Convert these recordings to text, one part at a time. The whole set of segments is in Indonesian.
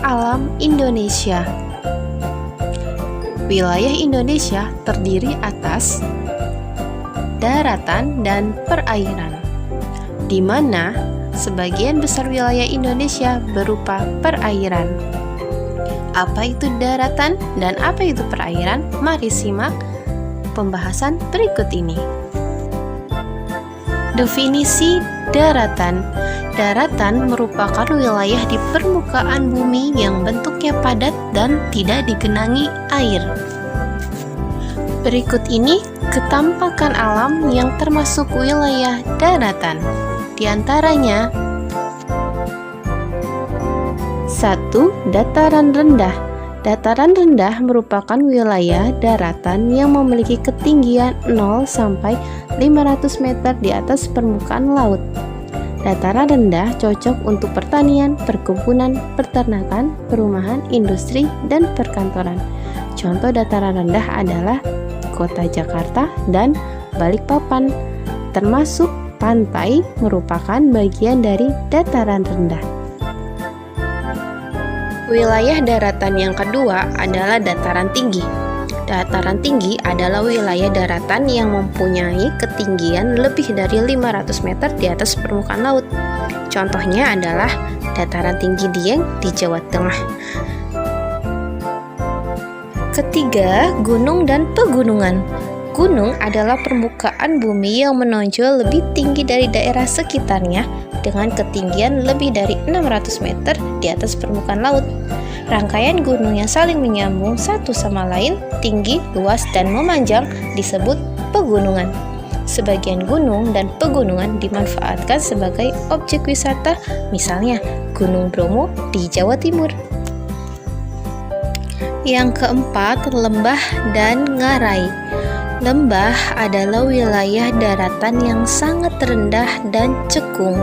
alam Indonesia. Wilayah Indonesia terdiri atas daratan dan perairan, di mana sebagian besar wilayah Indonesia berupa perairan. Apa itu daratan dan apa itu perairan? Mari simak pembahasan berikut ini. Definisi daratan. Daratan merupakan wilayah di permukaan bumi yang bentuknya padat dan tidak digenangi air. Berikut ini ketampakan alam yang termasuk wilayah daratan. Di antaranya 1. Dataran rendah. Dataran rendah merupakan wilayah daratan yang memiliki ketinggian 0 sampai 500 meter di atas permukaan laut. Dataran rendah cocok untuk pertanian, perkebunan, peternakan, perumahan, industri, dan perkantoran. Contoh dataran rendah adalah Kota Jakarta dan Balikpapan, termasuk pantai merupakan bagian dari dataran rendah. Wilayah daratan yang kedua adalah dataran tinggi. Dataran tinggi adalah wilayah daratan yang mempunyai ketinggian lebih dari 500 meter di atas permukaan laut. Contohnya adalah dataran tinggi Dieng di Jawa Tengah. Ketiga, gunung dan pegunungan. Gunung adalah permukaan bumi yang menonjol lebih tinggi dari daerah sekitarnya dengan ketinggian lebih dari 600 meter di atas permukaan laut. Rangkaian gunung yang saling menyambung satu sama lain, tinggi, luas, dan memanjang disebut pegunungan. Sebagian gunung dan pegunungan dimanfaatkan sebagai objek wisata, misalnya Gunung Bromo di Jawa Timur. Yang keempat, lembah dan ngarai. Lembah adalah wilayah daratan yang sangat rendah dan cekung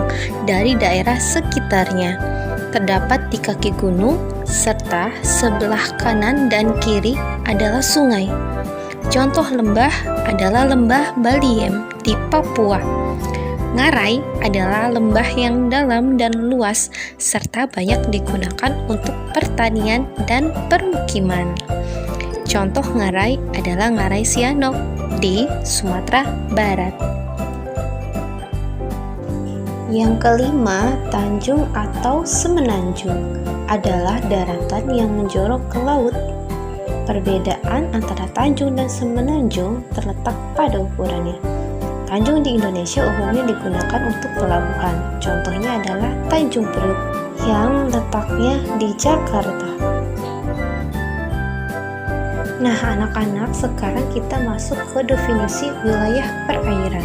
dari daerah sekitarnya. Terdapat di kaki gunung, serta sebelah kanan dan kiri adalah sungai. Contoh lembah adalah lembah Baliem di Papua. Ngarai adalah lembah yang dalam dan luas, serta banyak digunakan untuk pertanian dan permukiman. Contoh ngarai adalah Ngarai Sianok di Sumatera Barat. Yang kelima, tanjung atau semenanjung adalah daratan yang menjorok ke laut. Perbedaan antara tanjung dan semenanjung terletak pada ukurannya. Tanjung di Indonesia umumnya digunakan untuk pelabuhan. Contohnya adalah Tanjung Priok yang letaknya di Jakarta. Nah, anak-anak, sekarang kita masuk ke definisi wilayah perairan.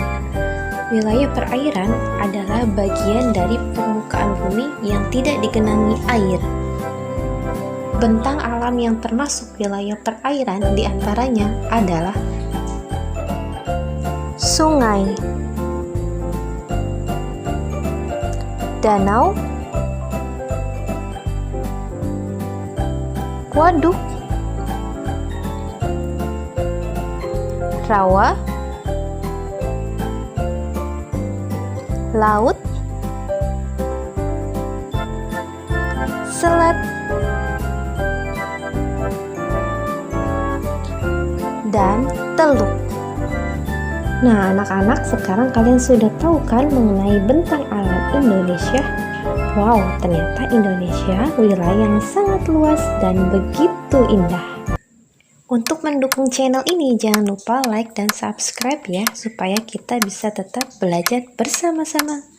Wilayah perairan adalah bagian dari permukaan bumi yang tidak digenangi air. Bentang alam yang termasuk wilayah perairan diantaranya adalah sungai, danau, waduk, rawa, laut, selat, dan teluk. Nah, anak-anak, sekarang kalian sudah tahu kan mengenai bentang alam Indonesia? Wow, ternyata Indonesia wilayah yang sangat luas dan begitu indah. Untuk mendukung channel ini, jangan lupa like dan subscribe ya, supaya kita bisa tetap belajar bersama-sama.